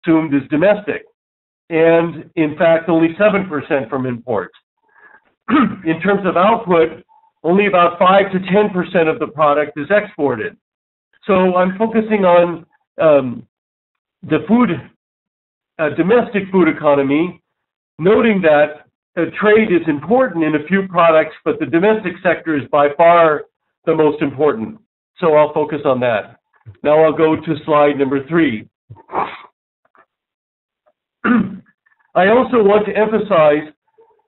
consumed is domestic, and in fact, only 7% from imports. In terms of output, only about 5 to 10% of the product is exported. So I'm focusing on the domestic food economy, noting that trade is important in a few products, but the domestic sector is by far the most important. So I'll focus on that. Now I'll go to slide number 3. I also want to emphasize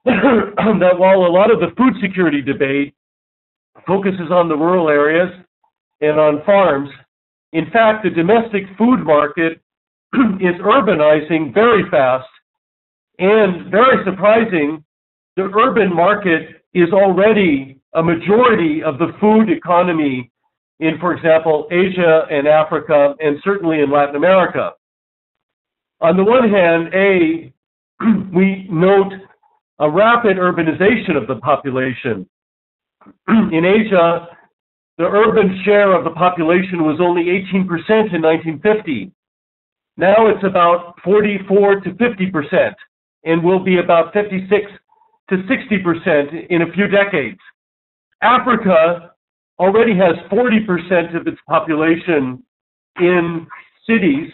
that while a lot of the food security debate focuses on the rural areas and on farms, in fact, the domestic food market is urbanizing very fast, and very surprising, the urban market is already a majority of the food economy in, for example, Asia and Africa, and certainly in Latin America. On the one hand, we note a rapid urbanization of the population. In Asia, the urban share of the population was only 18% in 1950. Now it's about 44 to 50%, and will be about 56 to 60% in a few decades. Africa already has 40% of its population in cities,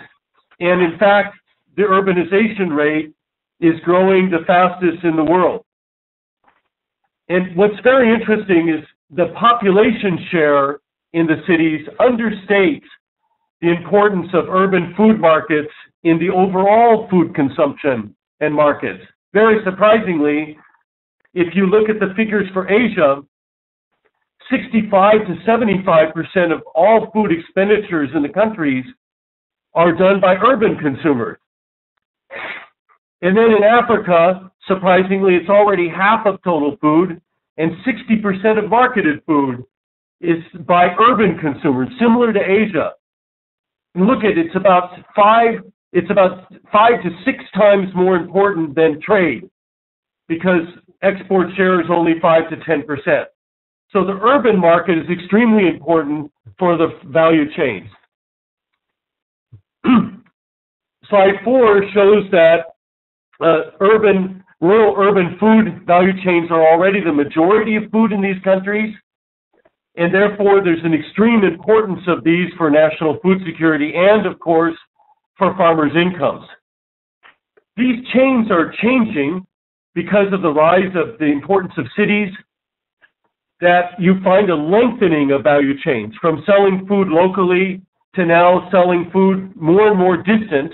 and in fact, the urbanization rate is growing the fastest in the world. And what's very interesting is the population share in the cities understates the importance of urban food markets in the overall food consumption and markets. Very surprisingly, if you look at the figures for Asia, 65 to 75% of all food expenditures in the countries are done by urban consumers. And then in Africa, surprisingly, it's already half of total food, and 60% of marketed food is by urban consumers, similar to Asia. And look at it, it's about 5 to 6 times more important than trade, because export share is only 5 to 10%. So the urban market is extremely important for the value chains. Slide 4 shows that rural urban food value chains are already the majority of food in these countries, and therefore there's an extreme importance of these for national food security and, of course, for farmers' incomes. These chains are changing because of the rise of the importance of cities, that you find a lengthening of value chains from selling food locally to now selling food more and more distant.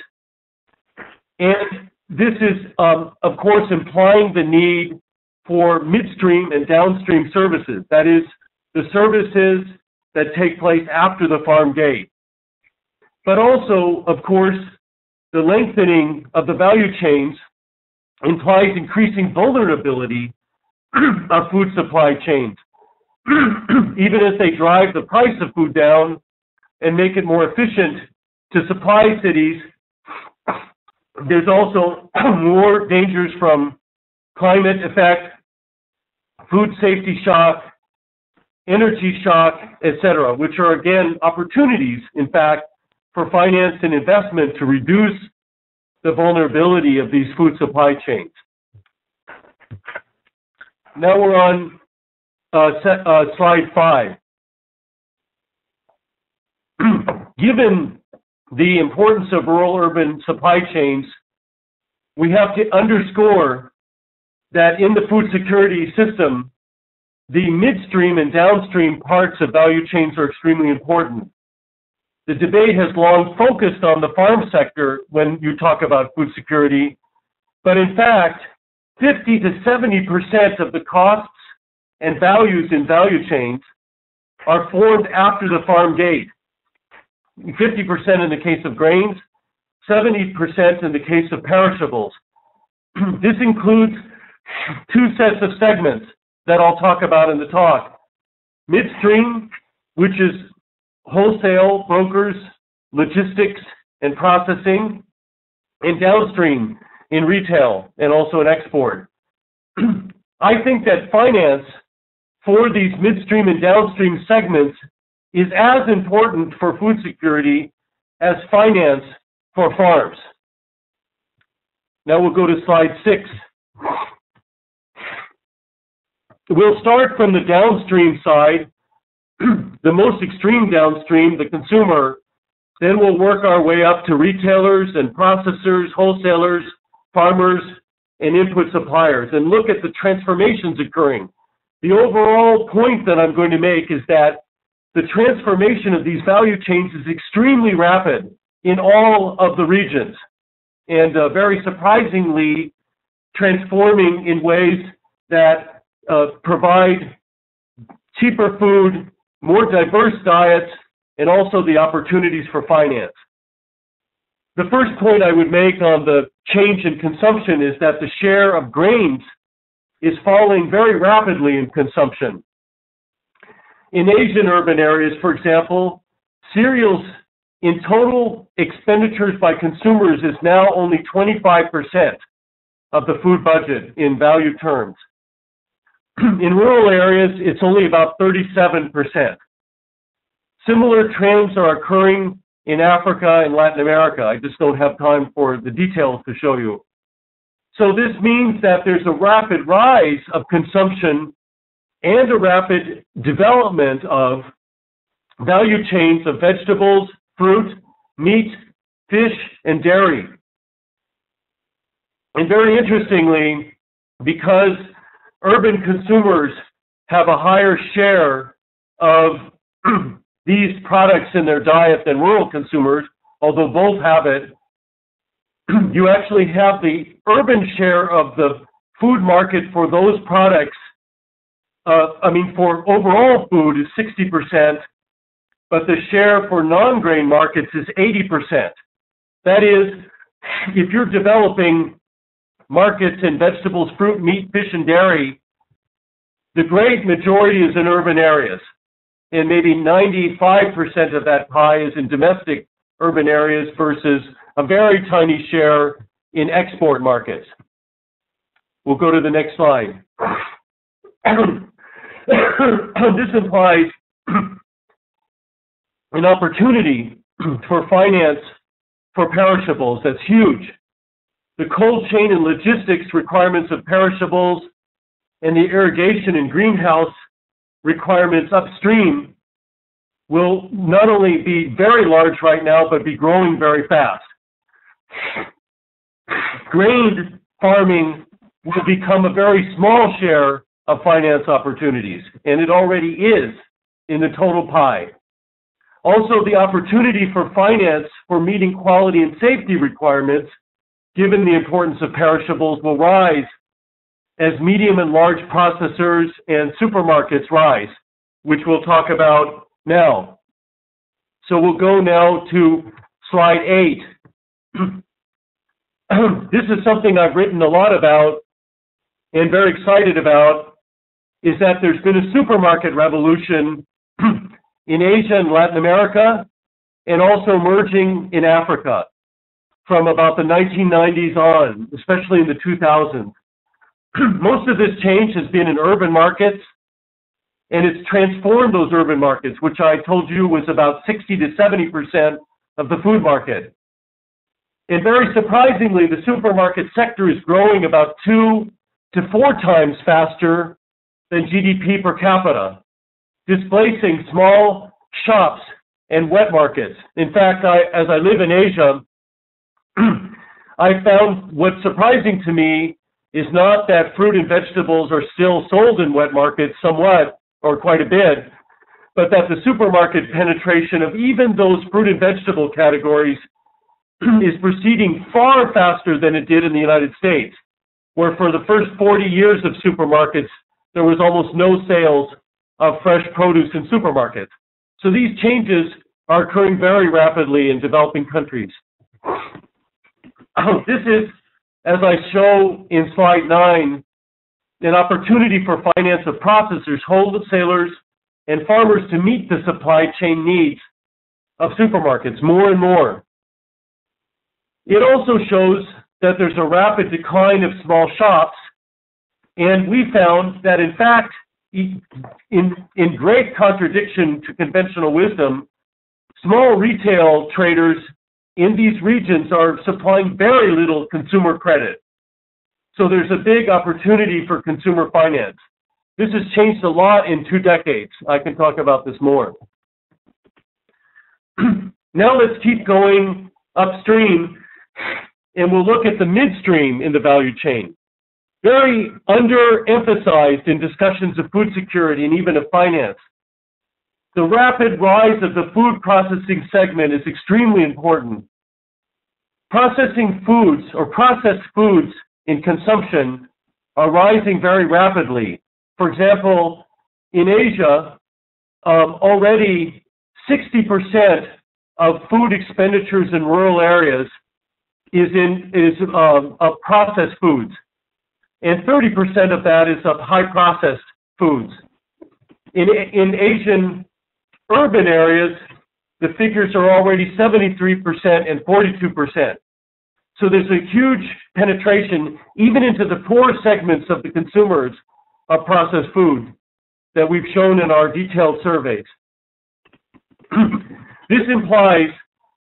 And this is, of course, implying the need for midstream and downstream services. That is, the services that take place after the farm gate. But also, of course, the lengthening of the value chains implies increasing vulnerability of food supply chains. Even as they drive the price of food down and make it more efficient to supply cities, there's also more dangers from climate effect, food safety shock, energy shock, etc., which are, again, opportunities, in fact, for finance and investment to reduce the vulnerability of these food supply chains. Now we're on slide 5. Given the importance of rural-urban supply chains, we have to underscore that in the food security system, the midstream and downstream parts of value chains are extremely important. The debate has long focused on the farm sector when you talk about food security, but in fact, 50 to 70% of the costs and values in value chains are formed after the farm gate. 50% in the case of grains, 70% in the case of perishables. This includes 2 sets of segments that I'll talk about in the talk. Midstream, which is wholesale, brokers, logistics, and processing, and downstream in retail and also in export. I think that finance for these midstream and downstream segments is as important for food security as finance for farms. Now we'll go to slide 6. We'll start from the downstream side, the most extreme downstream, the consumer. Then we'll work our way up to retailers and processors, wholesalers, farmers, and input suppliers, and look at the transformations occurring. The overall point that I'm going to make is that the transformation of these value chains is extremely rapid in all of the regions, and very surprisingly transforming in ways that provide cheaper food, more diverse diets, and also the opportunities for finance. The first point I would make on the change in consumption is that the share of grains is falling very rapidly in consumption. In Asian urban areas, for example, cereals in total expenditures by consumers is now only 25% of the food budget in value terms. In rural areas, it's only about 37%. Similar trends are occurring in Africa and Latin America. I just don't have time for the details to show you. So this means that there's a rapid rise of consumption and a rapid development of value chains of vegetables, fruit, meat, fish, and dairy. And very interestingly, because urban consumers have a higher share of these products in their diet than rural consumers, although both have it, you actually have the urban share of the food market for those products. For overall food is 60%, but the share for non-grain markets is 80%. That is, if you're developing markets in vegetables, fruit, meat, fish, and dairy, the great majority is in urban areas, and maybe 95% of that pie is in domestic urban areas versus a very tiny share in export markets. We'll go to the next slide. This implies an opportunity for finance for perishables that's huge. The cold chain and logistics requirements of perishables and the irrigation and greenhouse requirements upstream will not only be very large right now, but be growing very fast. Grain farming will become a very small share of finance opportunities, and it already is in the total pie. Also, the opportunity for finance for meeting quality and safety requirements, given the importance of perishables, will rise as medium and large processors and supermarkets rise, which we'll talk about now. So we'll go now to slide 8. This is something I've written a lot about and very excited about, is that there's been a supermarket revolution in Asia and Latin America, and also emerging in Africa from about the 1990s on, especially in the 2000s. Most of this change has been in urban markets, and it's transformed those urban markets, which I told you was about 60 to 70% of the food market. And very surprisingly, the supermarket sector is growing about 2 to 4 times faster than GDP per capita, displacing small shops and wet markets. In fact, as I live in Asia, I found what's surprising to me is not that fruit and vegetables are still sold in wet markets somewhat, or quite a bit, but that the supermarket penetration of even those fruit and vegetable categories is proceeding far faster than it did in the United States, where for the first 40 years of supermarkets, there was almost no sales of fresh produce in supermarkets. So these changes are occurring very rapidly in developing countries. This is, as I show in slide 9, an opportunity for finance of processors, wholesalers, and farmers to meet the supply chain needs of supermarkets more and more. It also shows that there's a rapid decline of small shops, and we found that, in fact, in great contradiction to conventional wisdom, small retail traders in these regions are supplying very little consumer credit. So there's a big opportunity for consumer finance. This has changed a lot in 2 decades. I can talk about this more. Now let's keep going upstream, and we'll look at the midstream in the value chain. Very underemphasized in discussions of food security and even of finance. The rapid rise of the food processing segment is extremely important. Processing foods or processed foods in consumption are rising very rapidly. For example, in Asia, already 60% of food expenditures in rural areas is of processed foods, and 30% of that is of high processed foods. In Asian urban areas, the figures are already 73% and 42%. So there's a huge penetration, even into the poor segments of the consumers, of processed food that we've shown in our detailed surveys. This implies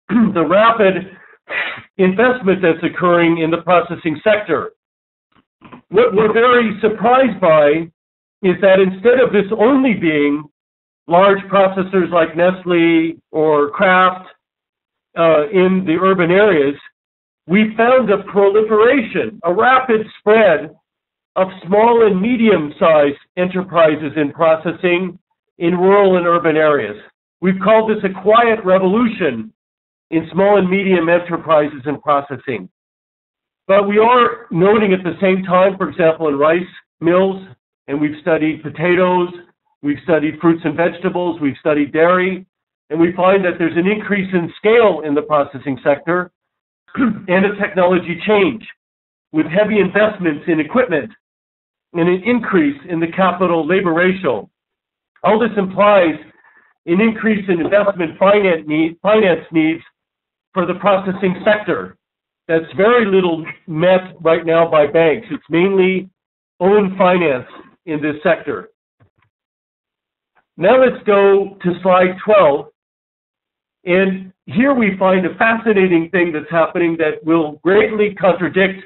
the rapid investment that's occurring in the processing sector. What we're very surprised by is that instead of this only being large processors like Nestle or Kraft in the urban areas, we found a proliferation, a rapid spread of small and medium-sized enterprises in processing in rural and urban areas. We've called this a quiet revolution in small and medium enterprises in processing. But we are noting at the same time, for example, in rice mills, and we've studied potatoes, we've studied fruits and vegetables, we've studied dairy, and we find that there's an increase in scale in the processing sector and a technology change with heavy investments in equipment and an increase in the capital labor ratio. All this implies an increase in investment finance needs for the processing sector. That's very little met right now by banks. It's mainly own finance in this sector. Now let's go to slide 12. And here we find a fascinating thing that's happening that will greatly contradict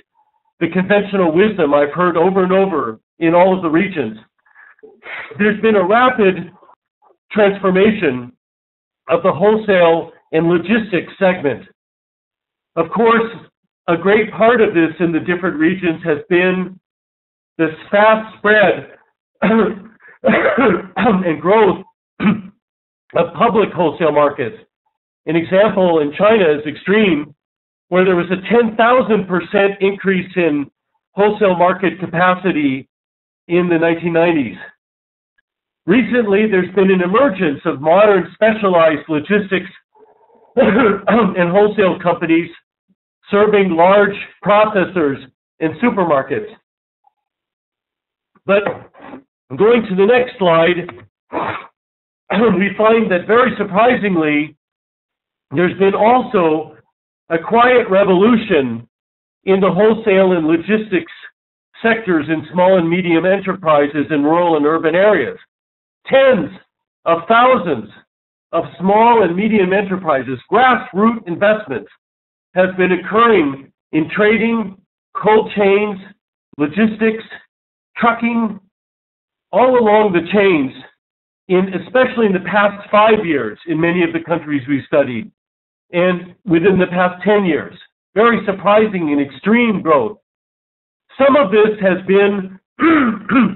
the conventional wisdom I've heard over and over in all of the regions. There's been a rapid transformation of the wholesale and logistics segment. Of course, a great part of this in the different regions has been this fast spread and growth of public wholesale markets. An example in China is extreme, where there was a 10,000% increase in wholesale market capacity in the 1990s. Recently, there's been an emergence of modern specialized logistics and wholesale companies serving large processors and supermarkets. But going to the next slide, we find that very surprisingly, there's been also a quiet revolution in the wholesale and logistics sectors in small and medium enterprises in rural and urban areas. Tens of thousands of small and medium enterprises, grassroots investments, has been occurring in trading, cold chains, logistics, trucking, all along the chains, especially in the past 5 years in many of the countries we studied, and within the past 10 years. Very surprising and extreme growth. Some of this has been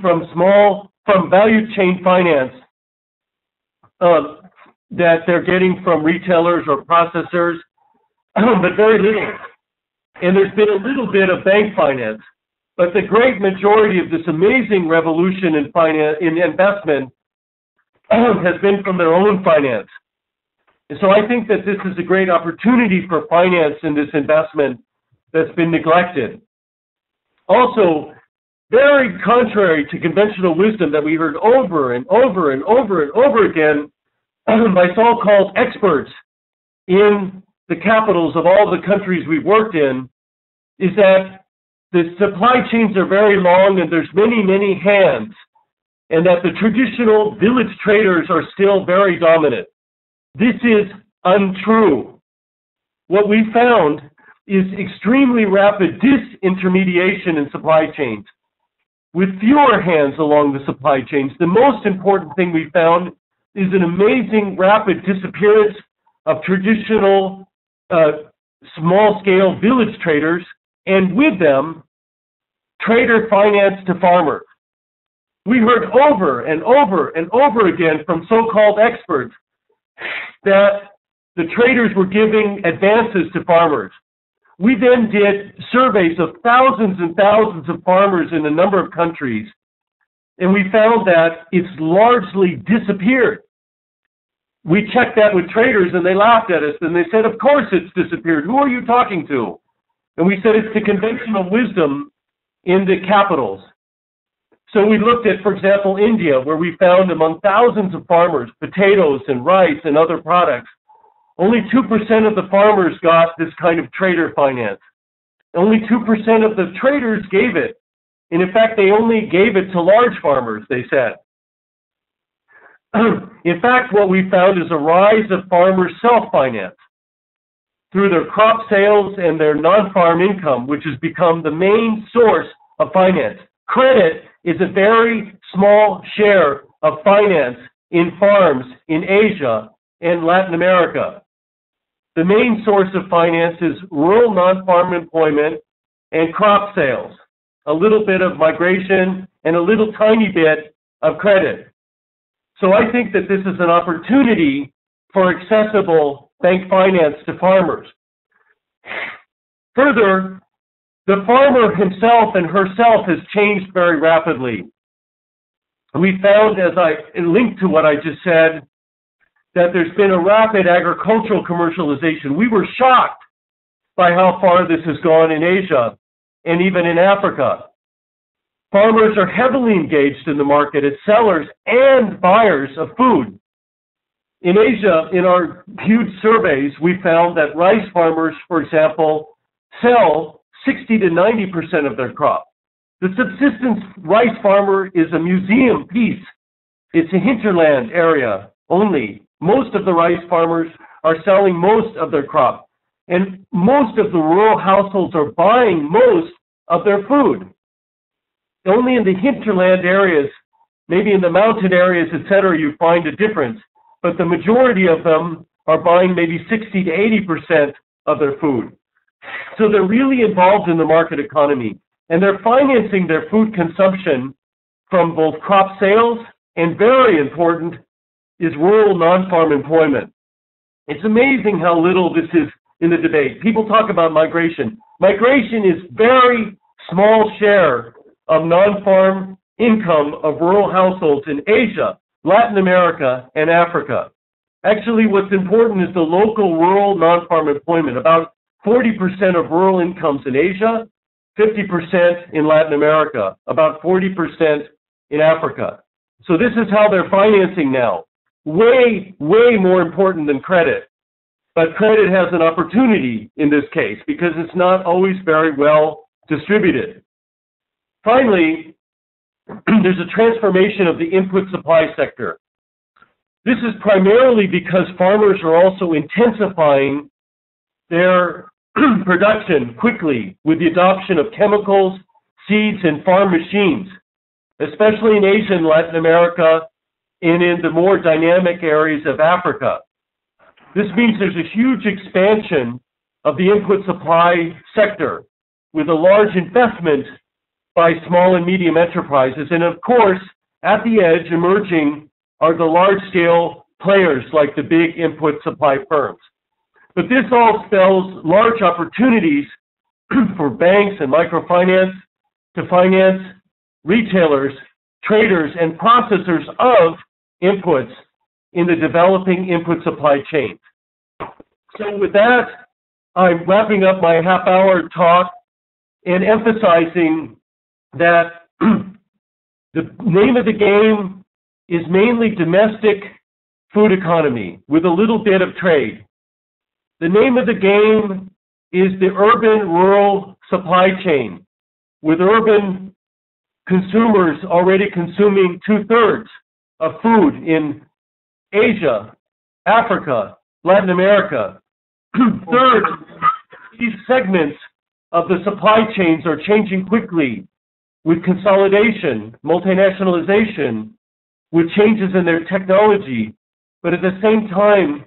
from value chain finance that they're getting from retailers or processors, but very little. And there's been a little bit of bank finance, but the great majority of this amazing revolution in finance, in investment, has been from their own finance. And so I think that this is a great opportunity for finance in this investment that's been neglected. Also, very contrary to conventional wisdom that we heard over and over and over and over again by so-called experts in the capitals of all the countries we've worked in, is that the supply chains are very long and there's many, many hands, and that the traditional village traders are still very dominant. This is untrue. what we found is extremely rapid disintermediation in supply chains, with fewer hands along the supply chains. The most important thing we found is an amazing rapid disappearance of traditional small-scale village traders, and with them, trader finance to farmers. We heard over and over and over again from so-called experts that the traders were giving advances to farmers. We then did surveys of thousands and thousands of farmers in a number of countries, and we found that it's largely disappeared. We checked that with traders, and they laughed at us, and they said, of course it's disappeared. Who are you talking to? And we said it's the conventional wisdom in the capitals. So we looked at, for example, India, where we found among thousands of farmers, potatoes and rice and other products, only 2% of the farmers got this kind of trader finance. Only 2% of the traders gave it. And in fact, they only gave it to large farmers, they said. In fact, what we found is a rise of farmers' self-finance through their crop sales and their non-farm income, which has become the main source of finance. Credit is a very small share of finance in farms in Asia and Latin America. The main source of finance is rural non-farm employment and crop sales, a little bit of migration, and a little tiny bit of credit. So I think that this is an opportunity for accessible bank finance to farmers. Further, the farmer himself and herself has changed very rapidly. We found, as I linked to what I just said, that there's been a rapid agricultural commercialization. We were shocked by how far this has gone in Asia and even in Africa. Farmers are heavily engaged in the market as sellers and buyers of food. In Asia, in our huge surveys, we found that rice farmers, for example, sell 60 to 90% of their crop. The subsistence rice farmer is a museum piece. It's a hinterland area only. Most of the rice farmers are selling most of their crop, and most of the rural households are buying most of their food. Only in the hinterland areas, maybe in the mountain areas, etc., you find a difference, but the majority of them are buying maybe 60 to 80% of their food. So they're really involved in the market economy, and they're financing their food consumption from both crop sales and, very important, is rural non-farm employment. It's amazing how little this is in the debate. People talk about migration. Migration is very small share of non-farm income of rural households in Asia, Latin America, and Africa. Actually, what's important is the local rural non-farm employment. About 40% of rural incomes in Asia, 50% in Latin America, about 40% in Africa. So this is how they're financing now. Way, way more important than credit. But credit has an opportunity in this case because it's not always very well distributed. Finally, there's a transformation of the input supply sector. This is primarily because farmers are also intensifying their production quickly with the adoption of chemicals, seeds, and farm machines, especially in Asia and Latin America and in the more dynamic areas of Africa. This means there's a huge expansion of the input supply sector with a large investment by small and medium enterprises. And of course, at the edge, emerging are the large-scale players like the big input supply firms. But this all spells large opportunities for banks and microfinance to finance retailers, traders, and processors of inputs in the developing input supply chain. So with that, I'm wrapping up my half-hour talk and emphasizing that the name of the game is mainly domestic food economy with a little bit of trade. The name of the game is the urban-rural supply chain, with urban consumers already consuming 2/3 of food in Asia, Africa, Latin America, Third, these segments of the supply chains are changing quickly with consolidation, multinationalization, with changes in their technology, but at the same time,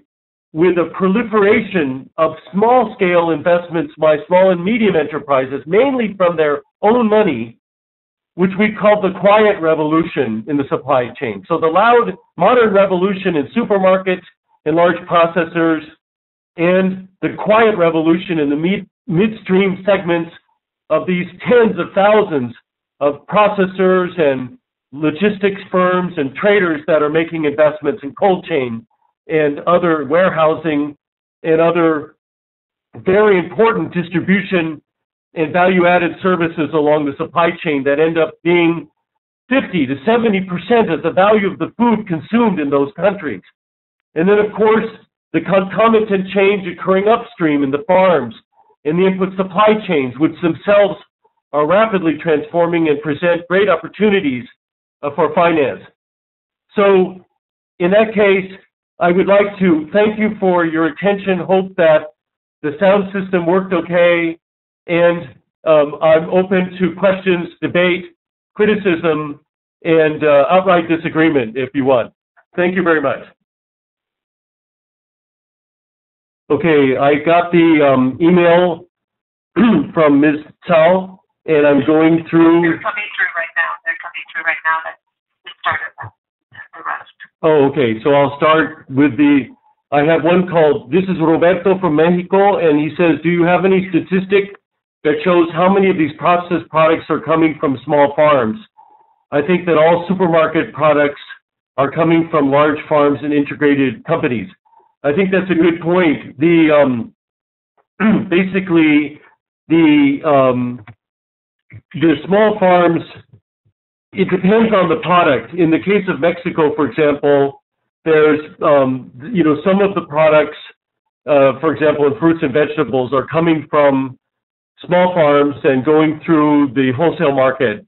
with a proliferation of small-scale investments by small and medium enterprises, mainly from their own money, which we call the quiet revolution in the supply chain. So the loud modern revolution in supermarkets and large processors, and the quiet revolution in the midstream segments of these tens of thousands of processors and logistics firms and traders that are making investments in cold chain and other warehousing and other very important distribution and value-added services along the supply chain that end up being 50 to 70% of the value of the food consumed in those countries. And then, of course, the concomitant change occurring upstream in the farms and the input supply chains, which themselves are rapidly transforming and present great opportunities for finance. So in that case, I would like to thank you for your attention, hope that the sound system worked okay, and I'm open to questions, debate, criticism, and outright disagreement if you want. Thank you very much. Okay, I got the email from Ms. Cao, and I'm going through. They're coming through right now. That we started the rest. Oh, okay. So I'll start with I have one called, this is Roberto from Mexico, and he says, do you have any statistic that shows how many of these processed products are coming from small farms? I think that all supermarket products are coming from large farms and integrated companies. I think that's a good point. Basically, the small farms, it depends on the product. In the case of Mexico, for example, there's, some of the products, for example, in fruits and vegetables are coming from small farms and going through the wholesale market.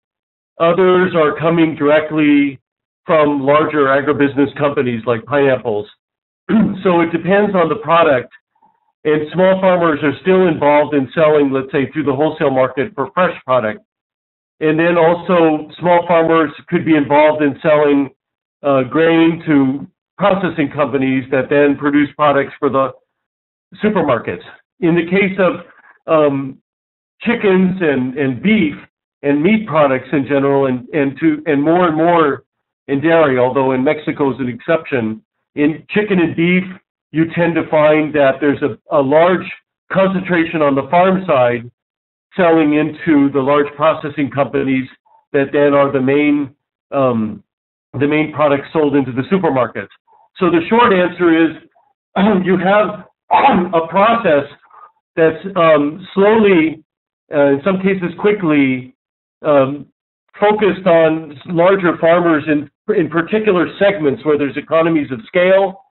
Others are coming directly from larger agribusiness companies like pineapples. So it depends on the product. And small farmers are still involved in selling, let's say, through the wholesale market for fresh product. And then also small farmers could be involved in selling grain to processing companies that then produce products for the supermarkets. In the case of chickens and beef and meat products in general, and more in dairy, although in Mexico is an exception, in chicken and beef, you tend to find that there's a large concentration on the farm side selling into the large processing companies that then are the main products sold into the supermarkets. So the short answer is you have a process that's slowly, in some cases quickly, focused on larger farmers in particular segments where there's economies of scale.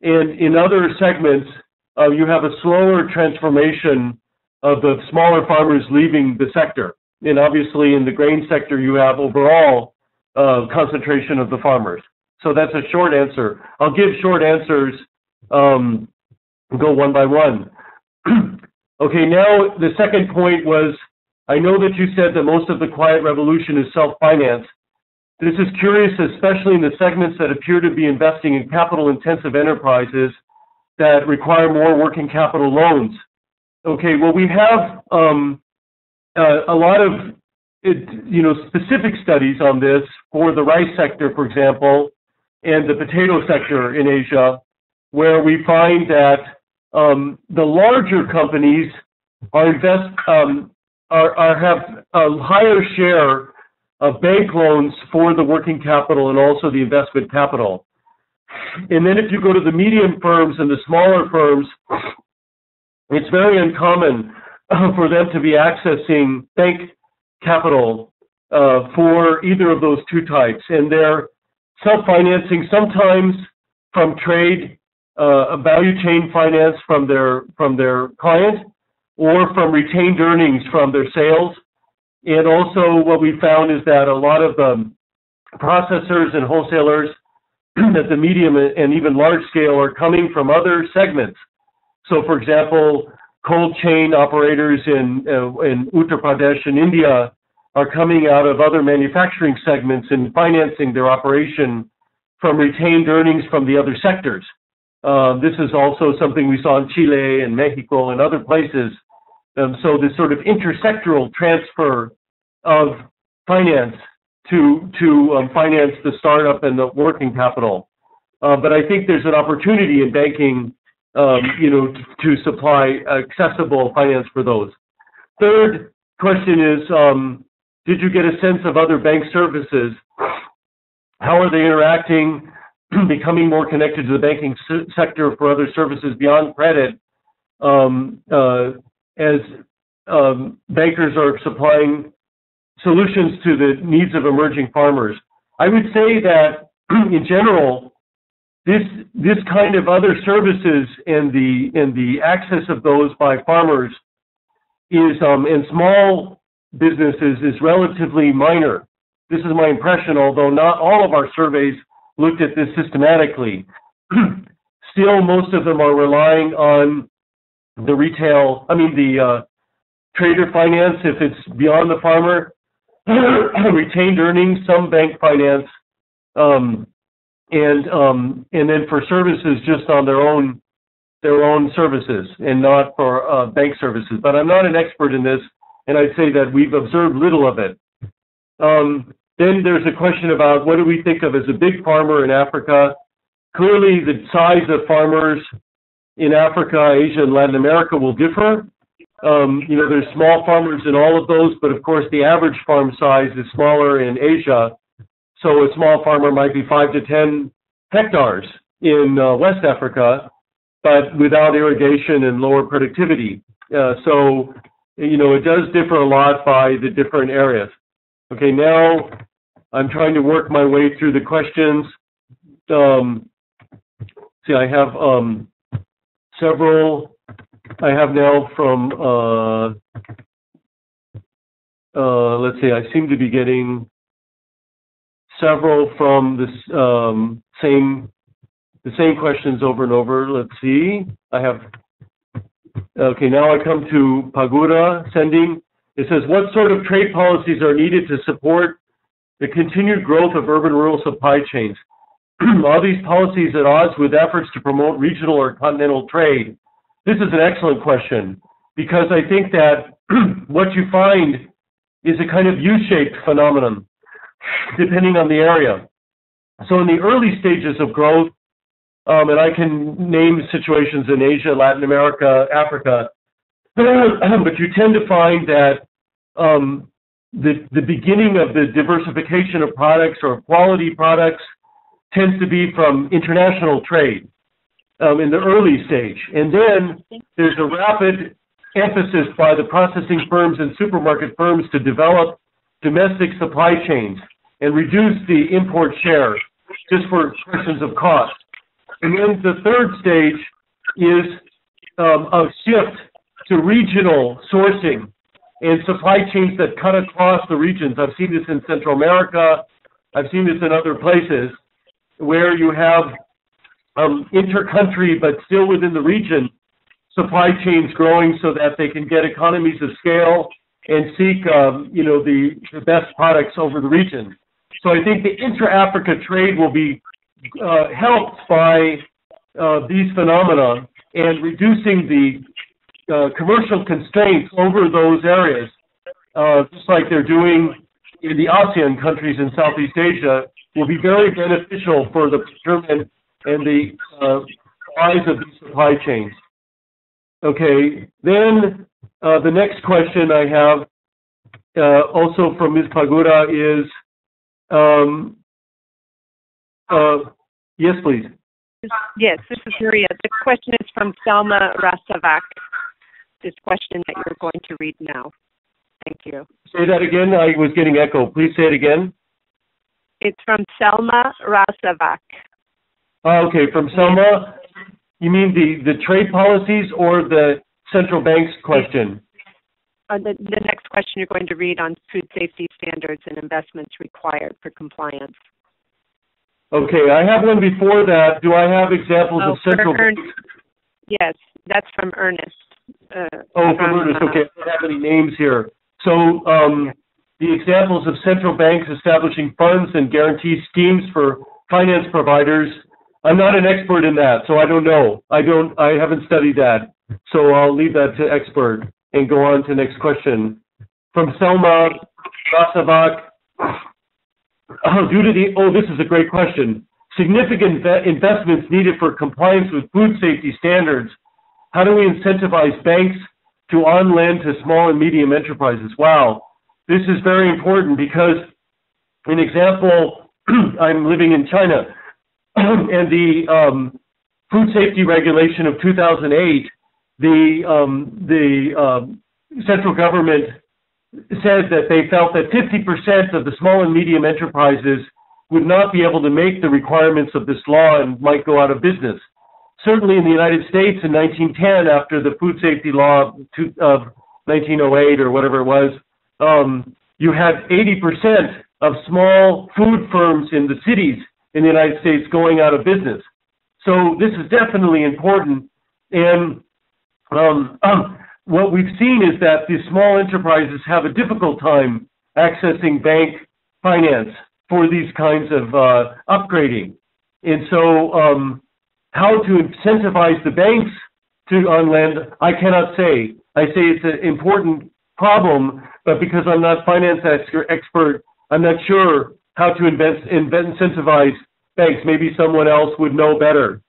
And in other segments, you have a slower transformation of the smaller farmers leaving the sector. And obviously in the grain sector, you have overall concentration of the farmers. So that's a short answer. I'll give short answers, go one by one. Okay, now the second point was, I know that you said that most of the quiet revolution is self-financed. This is curious, especially in the segments that appear to be investing in capital-intensive enterprises that require more working capital loans. Okay, well, we have a lot of specific studies on this for the rice sector, for example, and the potato sector in Asia, where we find that the larger companies have a higher share of bank loans for the working capital and also the investment capital. And then if you go to the medium firms and the smaller firms, it's very uncommon for them to be accessing bank capital for either of those two types. And they're self-financing sometimes from trade, value chain finance from their client, or from retained earnings from their sales. And also what we found is that a lot of processors and wholesalers at the medium and even large scale are coming from other segments. So, for example, cold chain operators in Uttar Pradesh in India are coming out of other manufacturing segments and financing their operation from retained earnings from the other sectors. This is also something we saw in Chile and Mexico and other places. So this sort of intersectoral transfer of finance to finance the startup and the working capital. But I think there's an opportunity in banking, to supply accessible finance for those. Third question is, did you get a sense of other bank services? How are they interacting, becoming more connected to the banking sector for other services beyond credit, as bankers are supplying solutions to the needs of emerging farmers? I would say that in general, this kind of other services and the access of those by farmers is in small businesses is relatively minor. This is my impression, although not all of our surveys looked at this systematically. Still, most of them are relying on the trader finance if it's beyond the farmer, retained earnings, some bank finance, and then for services just on their own services and not for bank services. But I'm not an expert in this, and I'd say that we've observed little of it. Then there's a question about what do we think of as a big farmer in Africa. Clearly, the size of farmers in Africa, Asia, and Latin America will differ. There's small farmers in all of those, but of course the average farm size is smaller in Asia. So a small farmer might be 5 to 10 hectares in West Africa, but without irrigation and lower productivity. So it does differ a lot by the different areas. Okay, now I'm trying to work my way through the questions. See, I have several. I have now from, let's see, I seem to be getting several from this the same questions over and over. Let's see. Okay, now I come to Pagoda sending. It says, what sort of trade policies are needed to support the continued growth of urban-rural supply chains? Are these policies at odds with efforts to promote regional or continental trade? This is an excellent question, because I think that what you find is a kind of U-shaped phenomenon, depending on the area. So in the early stages of growth, and I can name situations in Asia, Latin America, Africa, but you tend to find that the beginning of the diversification of products or quality products tends to be from international trade in the early stage. And then there's a rapid emphasis by the processing firms and supermarket firms to develop domestic supply chains and reduce the import share just for questions of cost. And then the third stage is a shift to regional sourcing and supply chains that cut across the regions. I've seen this in Central America. I've seen this in other places where you have inter-country, but still within the region, supply chains growing so that they can get economies of scale and seek, the best products over the region. So I think the intra-Africa trade will be helped by these phenomena and reducing the commercial constraints over those areas, just like they're doing in the ASEAN countries in Southeast Asia, will be very beneficial for the procurement and the size of these supply chains. Okay, then the next question I have also from Ms. Pagoda is, yes, please. Yes, this is Maria. The question is from Selma Rasavac, this question that you're going to read now. Thank you. Say that again. I was getting echo. Please say it again. It's from Selma Rasavac. Okay, from Selma. You mean the trade policies or the central bank's question? The next question you're going to read on food safety standards and investments required for compliance. Okay, I have one before that. Do I have examples of central banks? Yes, that's from Ernest. From Ernest. Okay, I don't have any names here. So the examples of central banks establishing funds and guarantee schemes for finance providers, I'm not an expert in that, so I don't know. I haven't studied that. So I'll leave that to expert and go on to next question. From Selma Rasavak. This is a great question. Significant investments needed for compliance with food safety standards. How do we incentivize banks to on-lend to small and medium enterprises? Wow, this is very important because, an example, I'm living in China, and the food safety regulation of 2008, the central government said that they felt that 50% of the small and medium enterprises would not be able to make the requirements of this law and might go out of business. Certainly in the United States in 1910, after the food safety law of 1908 or whatever it was, you had 80% of small food firms in the cities in the United States going out of business. So this is definitely important. And what we've seen is that the small enterprises have a difficult time accessing bank finance for these kinds of upgrading. And so how to incentivize the banks to on-lend, I cannot say. I say it's an important problem, but because I'm not finance expert, I'm not sure how to incentivize banks. Maybe someone else would know better.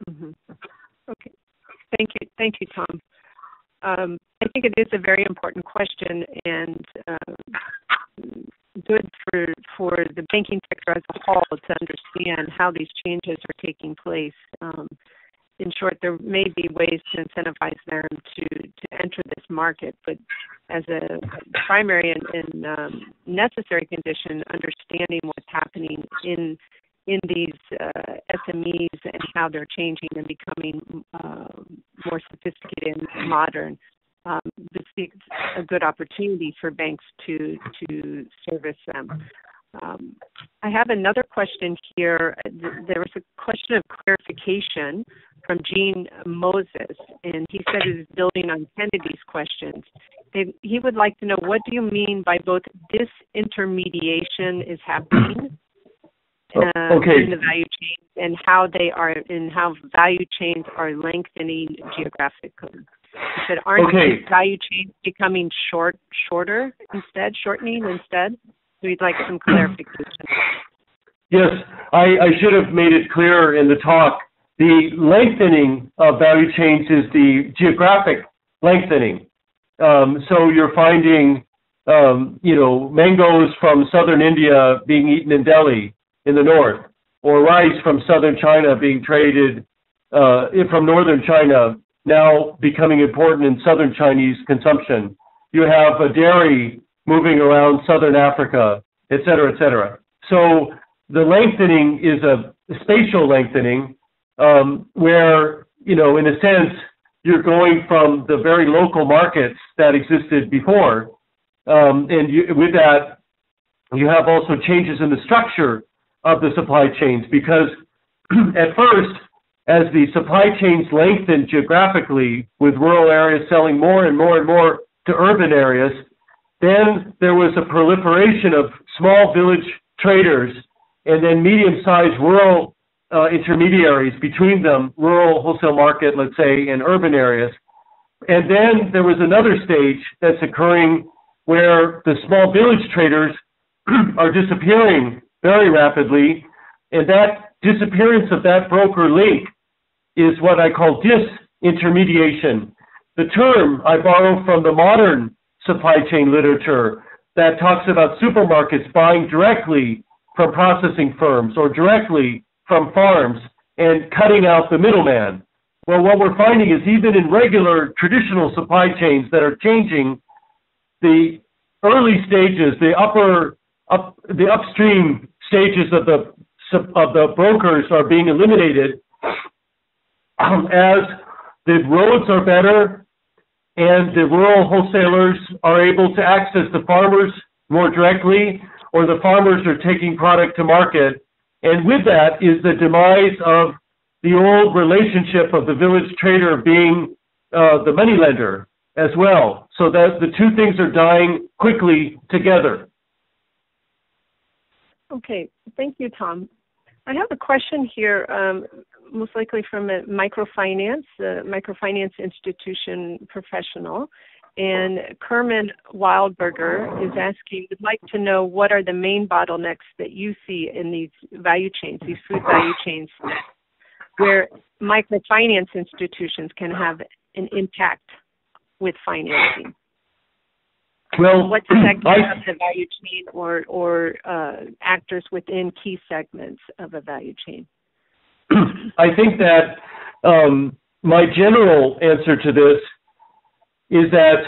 Mm-hmm. Okay. Thank you, Tom. I think it is a very important question and good for the banking sector as a whole to understand how these changes are taking place. In short, there may be ways to incentivize them to enter this market, but as a primary and necessary condition, understanding what's happening in these SMEs and how they're changing and becoming more sophisticated and modern. This is a good opportunity for banks to service them. I have another question here. There was a question of clarification from Gene Moses, and he said it is building on Kennedy's questions. He would like to know, what do you mean by both disintermediation is happening in the value chain, and how value chains are lengthening geographically? He said, aren't these value chains becoming shortening instead? So we'd like some clarification. Yes, I should have made it clear in the talk. The lengthening of value chains is the geographic lengthening. So you're finding, mangoes from southern India being eaten in Delhi in the north, or rice from southern China being traded from northern China, now becoming important in southern Chinese consumption. You have a dairy moving around southern Africa, et cetera, et cetera. So the lengthening is a spatial lengthening where, in a sense, you're going from the very local markets that existed before. With that, you have also changes in the structure of the supply chains, because at first, as the supply chains lengthened geographically with rural areas selling more and more and more to urban areas, then there was a proliferation of small village traders and then medium-sized rural intermediaries between them, rural wholesale market, let's say, and urban areas. And then there was another stage that's occurring where the small village traders are disappearing very rapidly, and that disappearance of that broker link is what I call disintermediation. The term I borrow from the modern supply chain literature that talks about supermarkets buying directly from processing firms or directly from farms and cutting out the middleman. Well, what we're finding is even in regular traditional supply chains that are changing, the early stages, the upstream stages of the brokers are being eliminated as the roads are better and the rural wholesalers are able to access the farmers more directly, or the farmers are taking product to market. And with that is the demise of the old relationship of the village trader being the moneylender as well, so that the two things are dying quickly together. Okay, thank you, Tom. I have a question here, most likely from a microfinance institution professional. And Kerman Wildberger is asking, would like to know what are the main bottlenecks that you see in these value chains, these food value chains, where microfinance institutions can have an impact with financing? Well, what segments of the value chain or actors within key segments of a value chain? I think that my general answer to this is that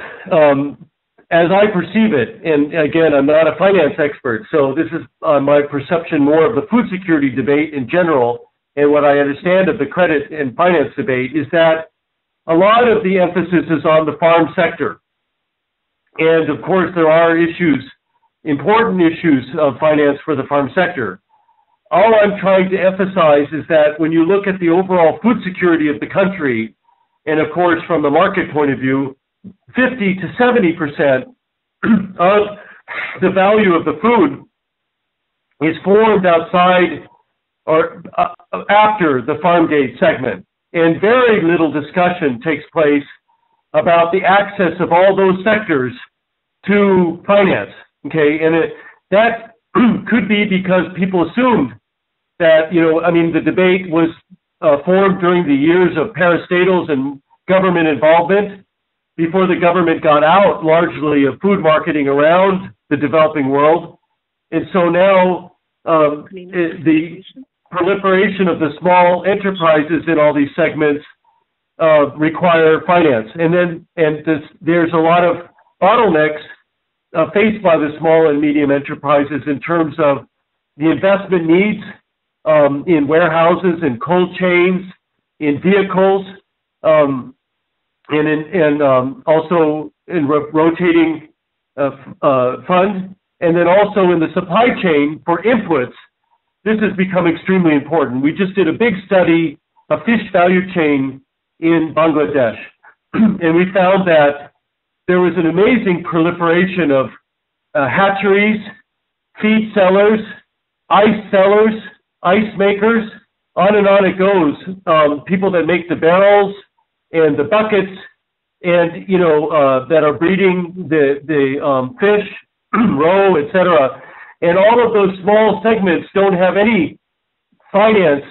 as I perceive it, and again, I'm not a finance expert, so this is my perception more of the food security debate in general, and what I understand of the credit and finance debate is that a lot of the emphasis is on the farm sector. And of course, there are issues, important issues of finance for the farm sector. All I'm trying to emphasize is that when you look at the overall food security of the country, and of course, from the market point of view, 50 to 70% of the value of the food is formed outside or after the farm gate segment. And very little discussion takes place about the access of all those sectors to finance, okay? And that could be because people assumed that, the debate was formed during the years of parastatals and government involvement before the government got out largely of food marketing around the developing world. And so now the proliferation of the small enterprises in all these segments require finance. There's a lot of bottlenecks faced by the small and medium enterprises in terms of the investment needs in warehouses, in cold chains, in vehicles, and also in rotating fund, and then also in the supply chain for inputs. This has become extremely important. We just did a big study of fish value chain in Bangladesh, and we found that there was an amazing proliferation of hatcheries, feed sellers, ice makers, on and on it goes. People that make the barrels and the buckets, and that are breeding the fish, roe, etc. And all of those small segments don't have any finance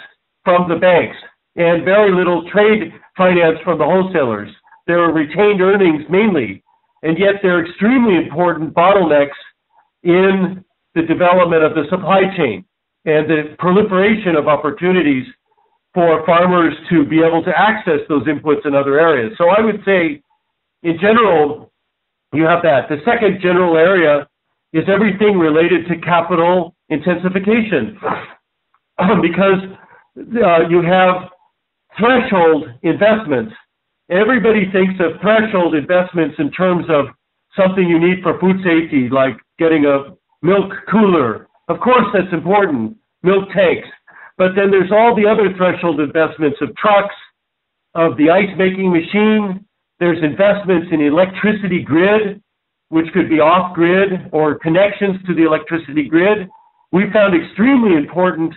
from the banks and very little trade finance from the wholesalers. There are retained earnings mainly, and yet they're extremely important bottlenecks in the development of the supply chain and the proliferation of opportunities for farmers to be able to access those inputs in other areas. So I would say, in general, you have that. The second general area is everything related to capital intensification, because you have threshold investments. Everybody thinks of threshold investments in terms of something you need for food safety, like getting a milk cooler. Of course, that's important, milk tanks. But then there's all the other threshold investments of trucks, of the ice making machine. There's investments in electricity grid, which could be off-grid or connections to the electricity grid. We found extremely important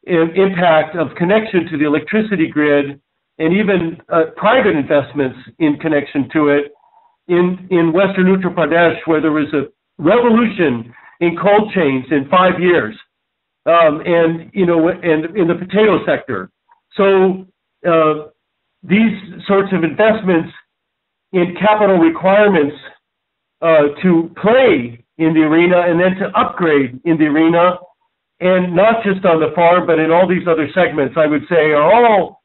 impact of connection to the electricity grid and even private investments in connection to it in Western Uttar Pradesh, where there was a revolution in cold chains in 5 years, and in the potato sector. So these sorts of investments in capital requirements to play in the arena and then to upgrade in the arena, and not just on the farm, but in all these other segments, I would say, are all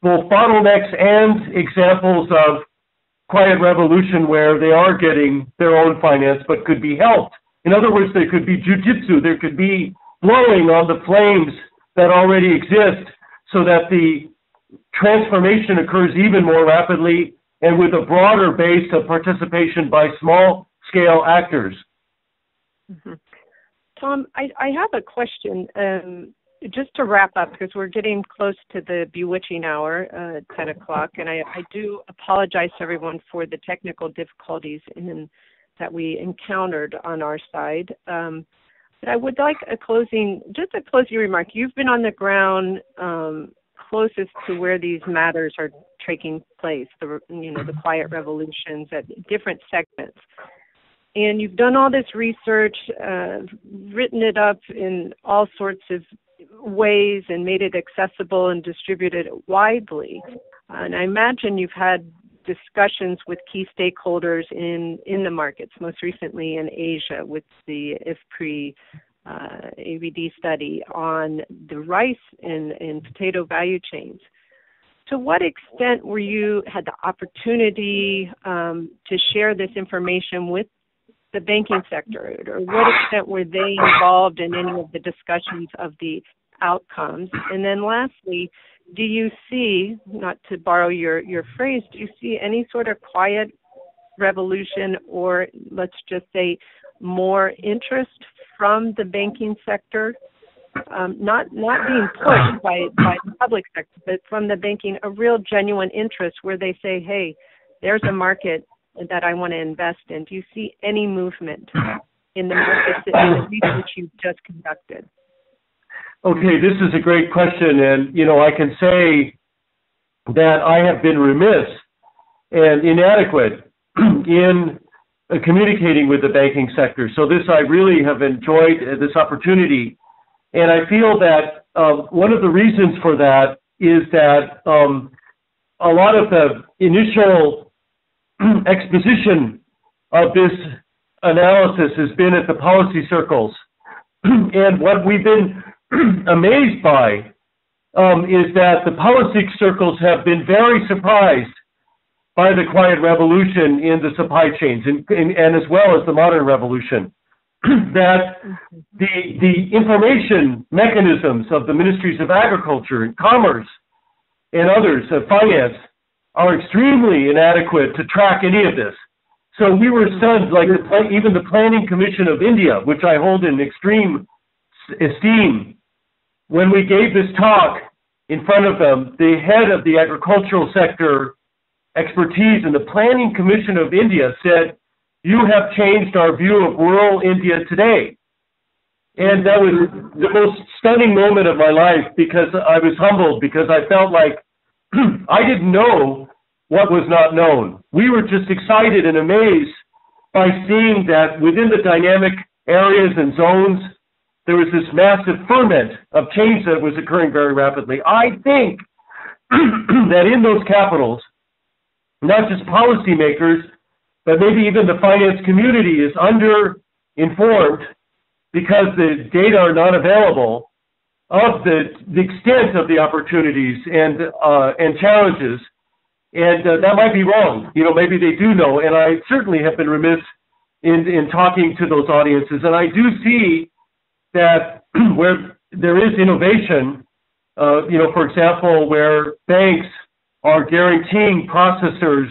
both bottlenecks and examples of quiet revolution where they are getting their own finance, but could be helped. In other words, there could be jujitsu, there could be blowing on the flames that already exist so that the transformation occurs even more rapidly and with a broader base of participation by small-scale actors. Mm-hmm. Tom, I have a question. just to wrap up, because we're getting close to the bewitching hour, 10 o'clock, and I do apologize to everyone for the technical difficulties that we encountered on our side. But I would like a closing remark. You've been on the ground closest to where these matters are taking place, the quiet revolutions at different segments. And you've done all this research, written it up in all sorts of ways and made it accessible and distributed it widely. And I imagine you've had discussions with key stakeholders in the markets, most recently in Asia with the IFPRI ABD study on the rice and potato value chains. To what extent had the opportunity to share this information with the banking sector, or what extent were they involved in any of the discussions of the outcomes? And then lastly, do you see, not to borrow your phrase, do you see any sort of quiet revolution, or let's just say more interest from the banking sector, not being pushed by the public sector, but from the banking, a real genuine interest where they say, hey, there's a market that I want to invest in? Do you see any movement in the markets in the research you've just conducted? Okay, this is a great question, and I can say that I have been remiss and inadequate in communicating with the banking sector. So I really have enjoyed this opportunity, and I feel that one of the reasons for that is that a lot of the initial exposition of this analysis has been at the policy circles. And what we've been amazed by is that the policy circles have been very surprised by the quiet revolution in the supply chains and as well as the modern revolution. That the information mechanisms of the ministries of agriculture and commerce and others of finance are extremely inadequate to track any of this. So we were stunned, like even the Planning Commission of India, which I hold in extreme esteem. When we gave this talk in front of them, the head of the agricultural sector expertise in the Planning Commission of India said, "You have changed our view of rural India today." And that was the most stunning moment of my life, because I was humbled, because I felt like I didn't know what was not known. We were just excited and amazed by seeing that within the dynamic areas and zones, there was this massive ferment of change that was occurring very rapidly. I think that in those capitals, not just policymakers, but maybe even the finance community is under-informed because the data are not available of the extent of the opportunities and challenges. And that might be wrong. Maybe they do know. And I certainly have been remiss in talking to those audiences. And I do see that where there is innovation, for example, where banks are guaranteeing processors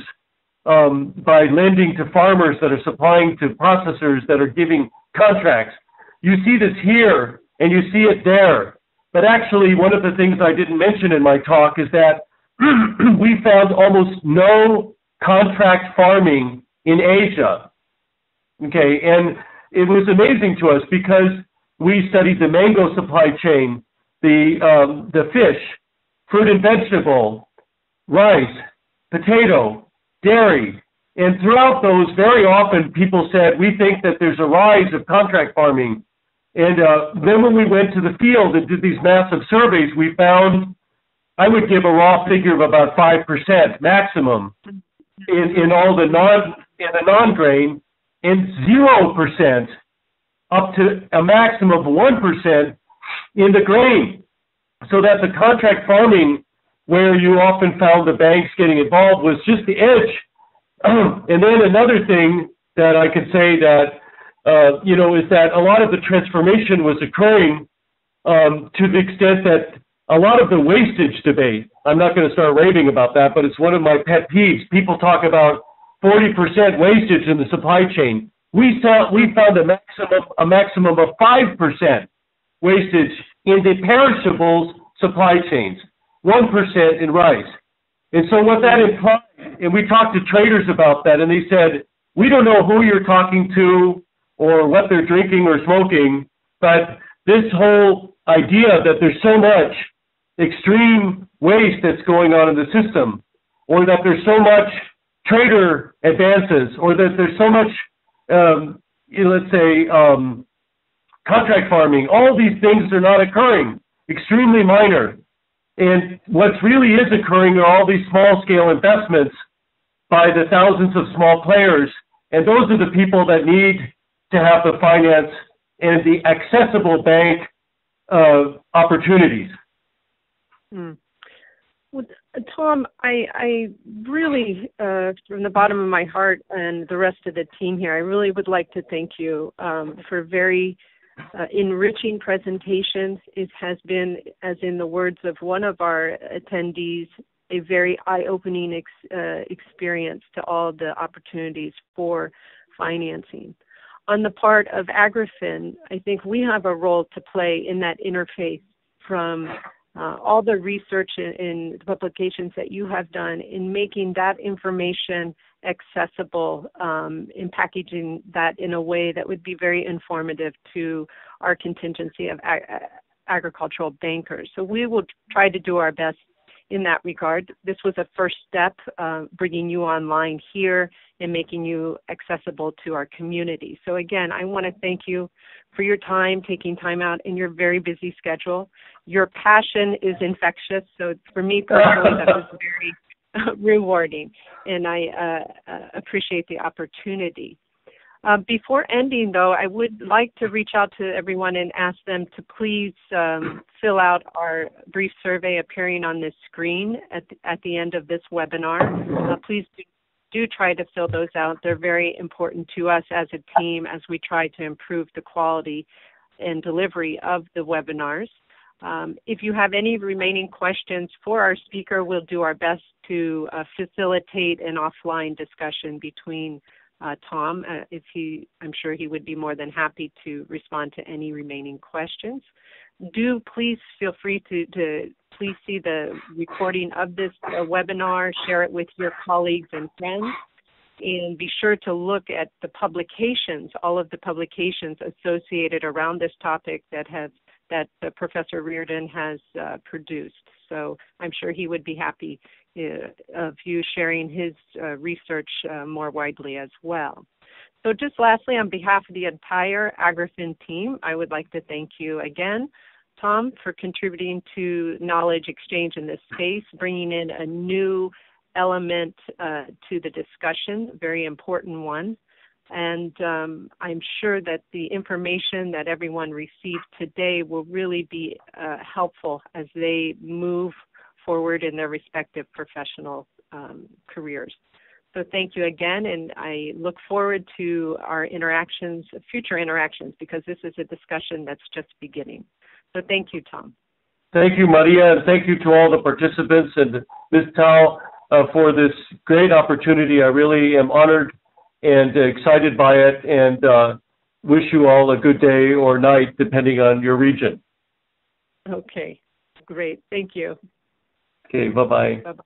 by lending to farmers that are supplying to processors that are giving contracts. You see this here and you see it there. But actually, one of the things I didn't mention in my talk is that we found almost no contract farming in Asia. Okay, and it was amazing to us because we studied the mango supply chain, the fish, fruit and vegetable, rice, potato, dairy, and throughout those, very often people said, we think that there's a rise of contract farming. And then when we went to the field and did these massive surveys, we found, I would give a raw figure of about 5% maximum in all the non-grain, and 0% up to a maximum of 1% in the grain. So that the contract farming, where you often found the banks getting involved, was just the edge. And then another thing that I could say that, is that a lot of the transformation was occurring to the extent that a lot of the wastage debate, I'm not going to start raving about that, but it's one of my pet peeves. People talk about 40% wastage in the supply chain. We found a maximum of 5% wastage in the perishables supply chains, 1% in rice. And so what that implies, and we talked to traders about that, and they said, we don't know who you're talking to or what they're drinking or smoking, but this whole idea that there's so much extreme waste that's going on in the system, or that there's so much trader advances, or that there's so much, contract farming, all these things are not occurring, extremely minor. And what really is occurring are all these small-scale investments by the thousands of small players, and those are the people that need to have the finance and the accessible bank opportunities. Well, Tom, I really, from the bottom of my heart and the rest of the team here, I really would like to thank you for very enriching presentations. It has been, as in the words of one of our attendees, a very eye-opening experience to all the opportunities for financing. On the part of AgriFin, I think we have a role to play in that interface from all the research in the publications that you have done in making that information accessible, in packaging that in a way that would be very informative to our contingency of agricultural bankers. So we will try to do our best in that regard. This was a first step, bringing you online here and making you accessible to our community. So again, I want to thank you for your time, taking time out in your very busy schedule. Your passion is infectious, so for me personally, that was very rewarding, and I appreciate the opportunity. Before ending, though, I would like to reach out to everyone and ask them to please fill out our brief survey appearing on this screen at the end of this webinar. Please do try to fill those out. They're very important to us as a team as we try to improve the quality and delivery of the webinars. If you have any remaining questions for our speaker, we'll do our best to facilitate an offline discussion between Tom. I'm sure he would be more than happy to respond to any remaining questions. Do please feel free to please see the recording of this webinar, share it with your colleagues and friends, and be sure to look at the publications, all of the publications associated around this topic that Professor Reardon has produced. So I'm sure he would be happy of you sharing his research more widely as well. So just lastly, on behalf of the entire AgriFin team, I would like to thank you again, Tom, for contributing to knowledge exchange in this space, bringing in a new element to the discussion, a very important one. And I'm sure that the information that everyone received today will really be helpful as they move forward in their respective professional careers. So thank you again, and I look forward to our interactions, future interactions, because this is a discussion that's just beginning. So thank you, Tom. Thank you, Maria, and thank you to all the participants and Ms. Tal for this great opportunity. I really am honored and excited by it, and wish you all a good day or night, depending on your region. Okay, great. Thank you. Okay, bye-bye. Bye-bye.